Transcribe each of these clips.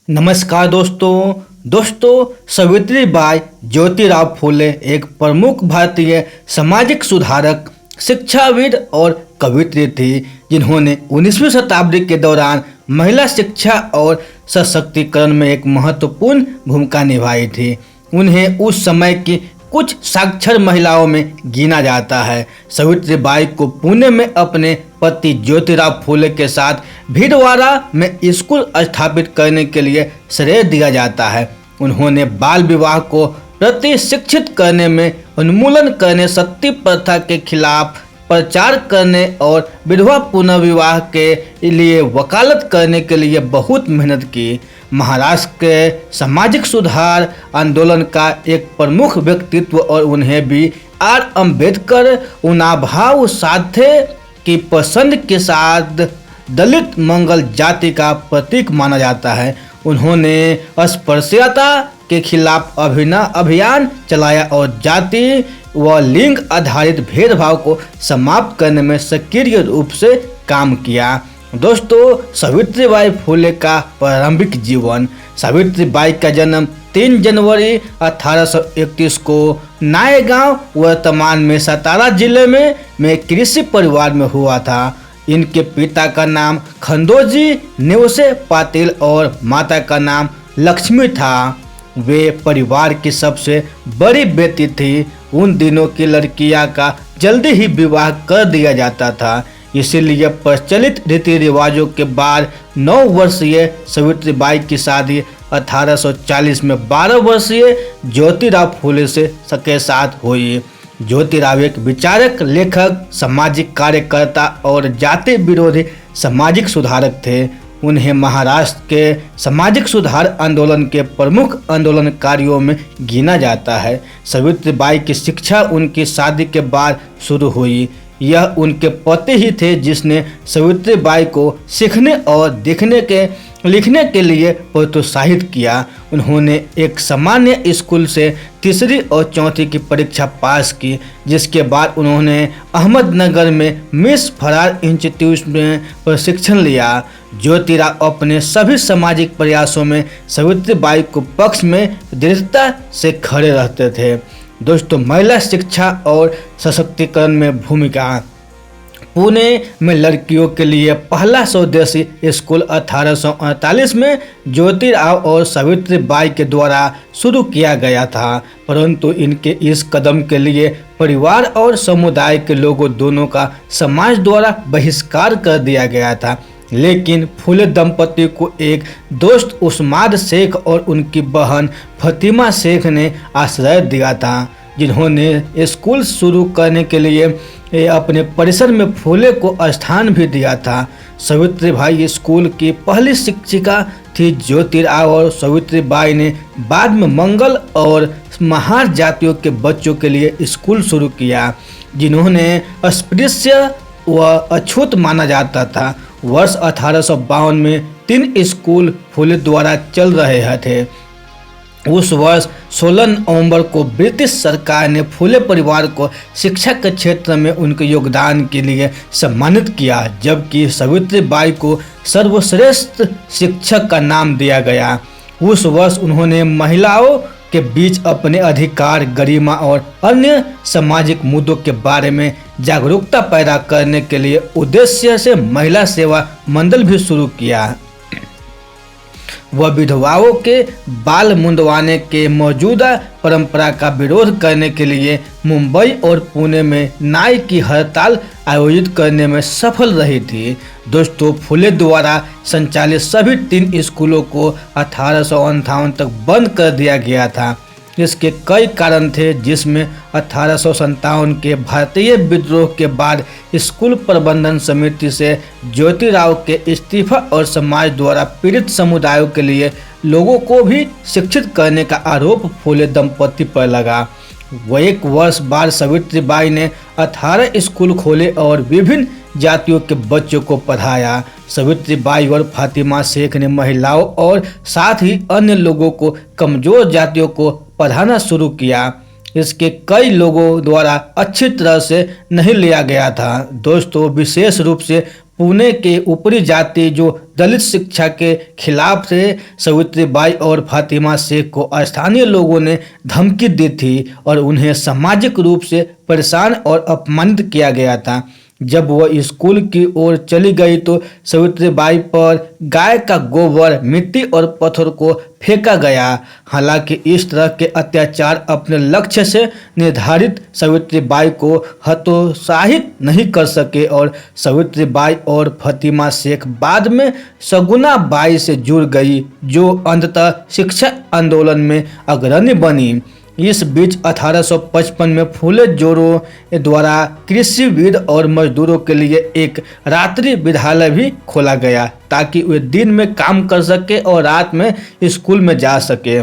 नमस्कार दोस्तों सावित्रीबाई ज्योतिराव फुले एक प्रमुख भारतीय सामाजिक सुधारक, शिक्षाविद और कवयित्री थी जिन्होंने 19वीं शताब्दी के दौरान महिला शिक्षा और सशक्तिकरण में एक महत्वपूर्ण भूमिका निभाई थी। उन्हें उस समय की कुछ साक्षर महिलाओं में गिना जाता है। सावित्रीबाई को पुणे में अपने पति ज्योतिराव फुले के साथ भीलवाड़ा में स्कूल स्थापित करने के लिए श्रेय दिया जाता है। उन्होंने बाल विवाह को प्रतिशिक्षित करने में उन्मूलन करने, सती प्रथा के खिलाफ प्रचार करने और विधवा पुनर्विवाह के लिए वकालत करने के लिए बहुत मेहनत की। महाराष्ट्र के सामाजिक सुधार आंदोलन का एक प्रमुख व्यक्तित्व और उन्हें B.R. अम्बेडकर उनाभाव साधे की पसंद के साथ दलित मंगल जाति का प्रतीक माना जाता है। उन्होंने अस्पृश्यता के खिलाफ अभियान चलाया और जाति व लिंग आधारित भेदभाव को समाप्त करने में सक्रिय रूप से काम किया। दोस्तों, सावित्रीबाई फुले का प्रारंभिक जीवन। सावित्रीबाई का जन्म 3 जनवरी 1831 को नायगांव वर्तमान में सतारा जिले में कृषि परिवार में हुआ था। इनके पिता का नाम खंडोजी नेवसे पाटिल और माता का नाम लक्ष्मी था। वे परिवार की सबसे बड़ी बेटी थी। उन दिनों की लड़कियां का जल्दी ही विवाह कर दिया जाता था, इसीलिए प्रचलित रीति रिवाजों के बाद 9 वर्षीय सावित्रीबाई की शादी 1840 में 12 वर्षीय ज्योतिराव फुले के साथ हुई। ज्योतिराव एक विचारक, लेखक, सामाजिक कार्यकर्ता और जाति विरोधी सामाजिक सुधारक थे। उन्हें महाराष्ट्र के सामाजिक सुधार आंदोलन के प्रमुख आंदोलनकारियों में गिना जाता है। सावित्रीबाई की शिक्षा उनकी शादी के बाद शुरू हुई। यह उनके पति ही थे जिसने सावित्रीबाई को सीखने और लिखने के लिए प्रोत्साहित किया। उन्होंने एक सामान्य स्कूल से 3री और 4वीं की परीक्षा पास की, जिसके बाद उन्होंने अहमदनगर में मिस फरार इंस्टीट्यूट में प्रशिक्षण लिया। ज्योतिराव अपने सभी सामाजिक प्रयासों में सावित्रीबाई को पक्ष में दृढ़ता से खड़े रहते थे। दोस्तों, महिला शिक्षा और सशक्तिकरण में भूमिका। पुणे में लड़कियों के लिए पहला स्वदेशी स्कूल 1848 में ज्योतिराव और सावित्रीबाई के द्वारा शुरू किया गया था, परंतु इनके इस कदम के लिए परिवार और समुदाय के लोगों दोनों का समाज द्वारा बहिष्कार कर दिया गया था। लेकिन फुले दंपति को एक दोस्त उस्माद शेख और उनकी बहन फतिमा शेख ने आश्रय दिया था, जिन्होंने स्कूल शुरू करने के लिए अपने परिसर में फुले को स्थान भी दिया था। सावित्रीबाई स्कूल की पहली शिक्षिका थी। ज्योतिराव और सावित्रीबाई ने बाद में मंगल और महार जातियों के बच्चों के लिए स्कूल शुरू किया, जिन्होंने अस्पृश्य व अछूत माना जाता था। वर्ष 1852 में 3 स्कूल फुले द्वारा चल रहे थे। उस वर्ष 16 नवंबर को ब्रिटिश सरकार ने फुले परिवार को शिक्षा के क्षेत्र में उनके योगदान के लिए सम्मानित किया, जबकि सावित्रीबाई को सर्वश्रेष्ठ शिक्षक का नाम दिया गया। उस वर्ष उन्होंने महिलाओं के बीच अपने अधिकार, गरिमा और अन्य सामाजिक मुद्दों के बारे में जागरूकता पैदा करने के लिए उद्देश्य से महिला सेवा मंडल भी शुरू किया। वह विधवाओं के बाल मुंडवाने के मौजूदा परंपरा का विरोध करने के लिए मुंबई और पुणे में नाई की हड़ताल आयोजित करने में सफल रही थी। दोस्तों, फुले द्वारा संचालित सभी 3 स्कूलों को 1858 तक बंद कर दिया गया था। इसके कई कारण थे, जिसमें 1857 के भारतीय विद्रोह के बाद स्कूल प्रबंधन समिति से ज्योतिराव के इस्तीफा और समाज द्वारा पीड़ित समुदायों के लिए लोगों को भी शिक्षित करने का आरोप फुले दंपति पर लगा। वह एक वर्ष बाद सावित्रीबाई ने 18 स्कूल खोले और विभिन्न जातियों के बच्चों को पढ़ाया। सावित्रीबाई और फातिमा शेख ने महिलाओं और साथ ही अन्य लोगों को, कमजोर जातियों को पढ़ाना शुरू किया। इसके कई लोगों द्वारा अच्छी तरह से नहीं लिया गया था। दोस्तों, विशेष रूप से पुणे के ऊपरी जाति जो दलित शिक्षा के खिलाफ थे, सावित्रीबाई और फातिमा शेख को स्थानीय लोगों ने धमकी दी थी और उन्हें सामाजिक रूप से परेशान और अपमानित किया गया था। जब वह स्कूल की ओर चली गई तो सावित्रीबाई पर गाय का गोबर, मिट्टी और पत्थर को फेंका गया। हालांकि इस तरह के अत्याचार अपने लक्ष्य से निर्धारित सावित्रीबाई को हतोत्साहित नहीं कर सके और सावित्रीबाई और फातिमा शेख बाद में सगुना बाई से जुड़ गई, जो अंततः शिक्षा आंदोलन में अग्रणी बनी। इस बीच 1855 में फूले जोड़ों द्वारा कृषिविद और मजदूरों के लिए एक रात्रि विद्यालय भी खोला गया ताकि वे दिन में काम कर सके और रात में स्कूल में जा सके।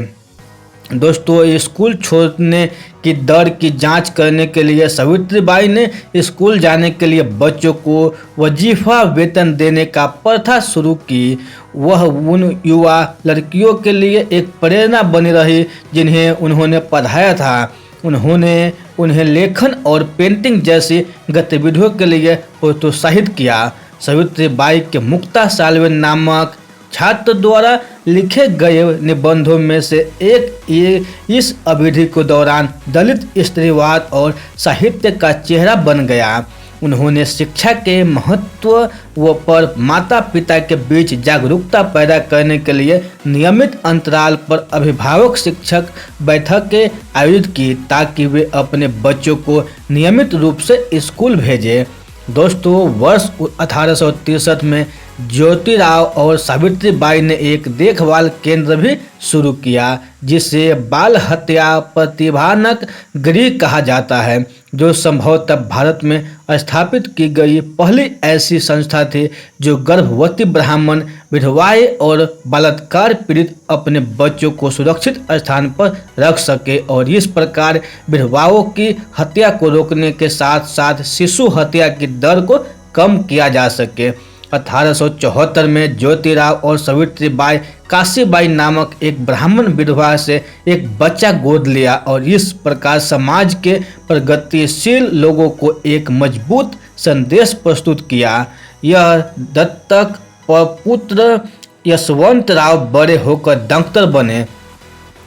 दोस्तों, स्कूल छोड़ने की दर की जांच करने के लिए सावित्रीबाई ने स्कूल जाने के लिए बच्चों को वजीफा वेतन देने का प्रथा शुरू की। वह उन युवा लड़कियों के लिए एक प्रेरणा बनी रही जिन्हें उन्होंने पढ़ाया था। उन्होंने उन्हें लेखन और पेंटिंग जैसी गतिविधियों के लिए प्रोत्साहित किया। सावित्रीबाई के मुक्ता साल्वे नामक छात्र द्वारा लिखे गए निबंधों में से एक इस अवधि के दौरान दलित स्त्रीवाद और साहित्य का चेहरा बन गया। उन्होंने शिक्षा के महत्व पर माता पिता के बीच जागरूकता पैदा करने के लिए नियमित अंतराल पर अभिभावक शिक्षक बैठकें आयोजित की ताकि वे अपने बच्चों को नियमित रूप से स्कूल भेजें। दोस्तों, वर्ष 1863 में ज्योतिराव और सावित्रीबाई ने एक देखभाल केंद्र भी शुरू किया जिसे बाल हत्या प्रतिबंधक गृह कहा जाता है, जो संभवतः भारत में स्थापित की गई पहली ऐसी संस्था थी जो गर्भवती ब्राह्मण विधवाएं और बलात्कार पीड़ित अपने बच्चों को सुरक्षित स्थान पर रख सके और इस प्रकार विधवाओं की हत्या को रोकने के साथ साथ शिशु हत्या की दर को कम किया जा सके। 1874 में ज्योतिराव और सावित्रीबाई काशीबाई नामक एक ब्राह्मण विधवा से एक बच्चा गोद लिया और इस प्रकार समाज के प्रगतिशील लोगों को एक मजबूत संदेश प्रस्तुत किया। यह दत्तक पुत्र यशवंतराव बड़े होकर डॉक्टर बने।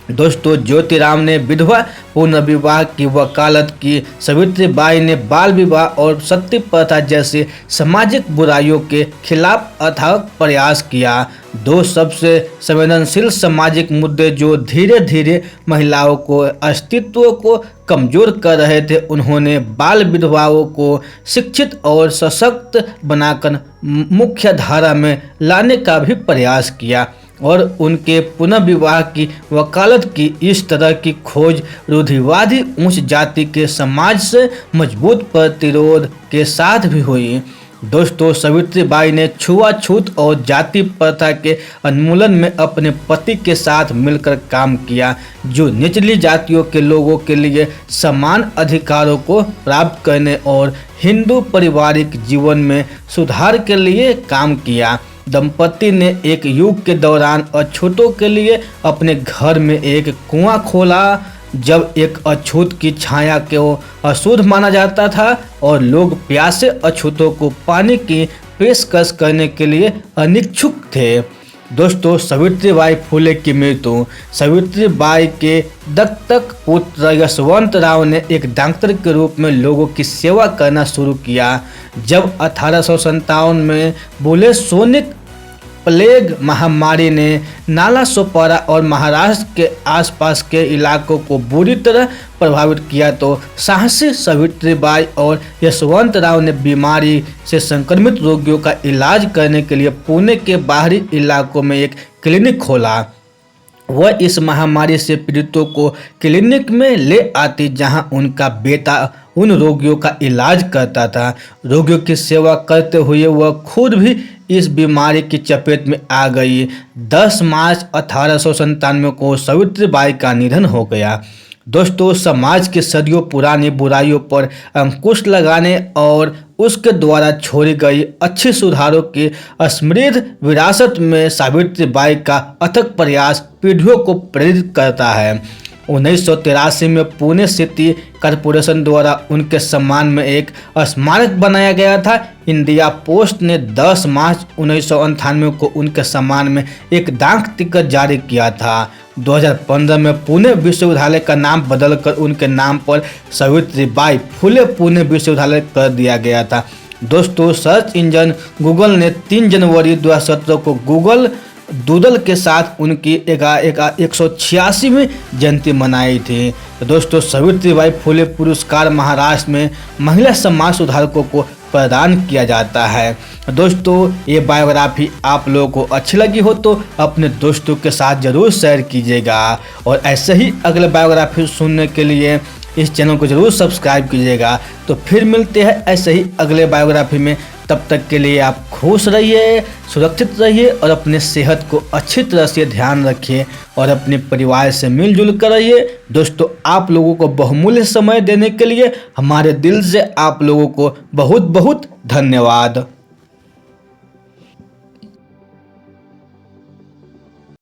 दोस्तों, ज्योतिराव ने विधवा पुनर्विवाह की वकालत की। सावित्रीबाई ने बाल विवाह और सती प्रथा जैसे सामाजिक बुराइयों के खिलाफ अथक प्रयास किया। दो सबसे संवेदनशील सामाजिक मुद्दे जो धीरे धीरे महिलाओं को अस्तित्व को कमजोर कर रहे थे, उन्होंने बाल विधवाओं को शिक्षित और सशक्त बनाकर मुख्य धारा में लाने का भी प्रयास किया और उनके पुनर्विवाह की वकालत की। इस तरह की खोज रूढ़िवादी उच्च जाति के समाज से मजबूत प्रतिरोध के साथ भी हुई। दोस्तों, सावित्रीबाई ने छुआछूत और जाति प्रथा के उन्मूलन में अपने पति के साथ मिलकर काम किया, जो निचली जातियों के लोगों के लिए समान अधिकारों को प्राप्त करने और हिंदू पारिवारिक जीवन में सुधार के लिए काम किया। दंपति ने एक युग के दौरान अछूतों के लिए अपने घर में एक कुआं खोला, जब एक अछूत की छाया को अशुद्ध माना जाता था और लोग प्यासे अछूतों को पानी की पेशकश करने के लिए अनिच्छुक थे। दोस्तों, सावित्रीबाई फुले की मृत्यु। सावित्रीबाई के दत्तक पुत्र यशवंतराव ने एक डॉक्टर के रूप में लोगों की सेवा करना शुरू किया। जब 1857 में बुलेसोनिक प्लेग महामारी ने नालासोपारा और महाराष्ट्र के आसपास के इलाकों को बुरी तरह प्रभावित किया तो साहसी सावित्रीबाई और यशवंतराव ने बीमारी से संक्रमित रोगियों का इलाज करने के लिए पुणे के बाहरी इलाकों में एक क्लिनिक खोला। वह इस महामारी से पीड़ितों को क्लिनिक में ले आती, जहां उनका बेटा उन रोगियों का इलाज करता था। रोगियों की सेवा करते हुए वह खुद भी इस बीमारी की चपेट में आ गई। 10 मार्च 1897 को सावित्रीबाई का निधन हो गया। दोस्तों, समाज की सदियों पुरानी बुराइयों पर अंकुश लगाने और उसके द्वारा छोड़ी गई अच्छी सुधारों की समृद्ध विरासत में सावित्रीबाई का अथक प्रयास पीढ़ियों को प्रेरित करता है। 1983 में पुणे सिटी कॉरपोरेशन द्वारा उनके सम्मान में एक स्मारक बनाया गया था। इंडिया पोस्ट ने 10 मार्च 1998 को उनके सम्मान में एक डाक टिकट जारी किया था। 2015 में पुणे विश्वविद्यालय का नाम बदलकर उनके नाम पर सावित्रीबाई फुले पुणे विश्वविद्यालय कर दिया गया था। दोस्तों, सर्च इंजन गूगल ने 3 जनवरी 2017 को गूगल डूडल के साथ उनकी 186वीं जयंती मनाई थी। तो दोस्तों, सावित्रीबाई फुले पुरस्कार महाराष्ट्र में महिला समाज सुधारकों को प्रदान किया जाता है। दोस्तों, ये बायोग्राफी आप लोगों को अच्छी लगी हो तो अपने दोस्तों के साथ ज़रूर शेयर कीजिएगा, और ऐसे ही अगले बायोग्राफी सुनने के लिए इस चैनल को ज़रूर सब्सक्राइब कीजिएगा। तो फिर मिलते हैं ऐसे ही अगले बायोग्राफी में। तब तक के लिए आप खुश रहिए, सुरक्षित रहिए और अपने सेहत को अच्छी तरह से ध्यान रखिए और अपने परिवार से मिलजुल कर रहिए। दोस्तों, आप लोगों को बहुमूल्य समय देने के लिए हमारे दिल से आप लोगों को बहुत बहुत धन्यवाद।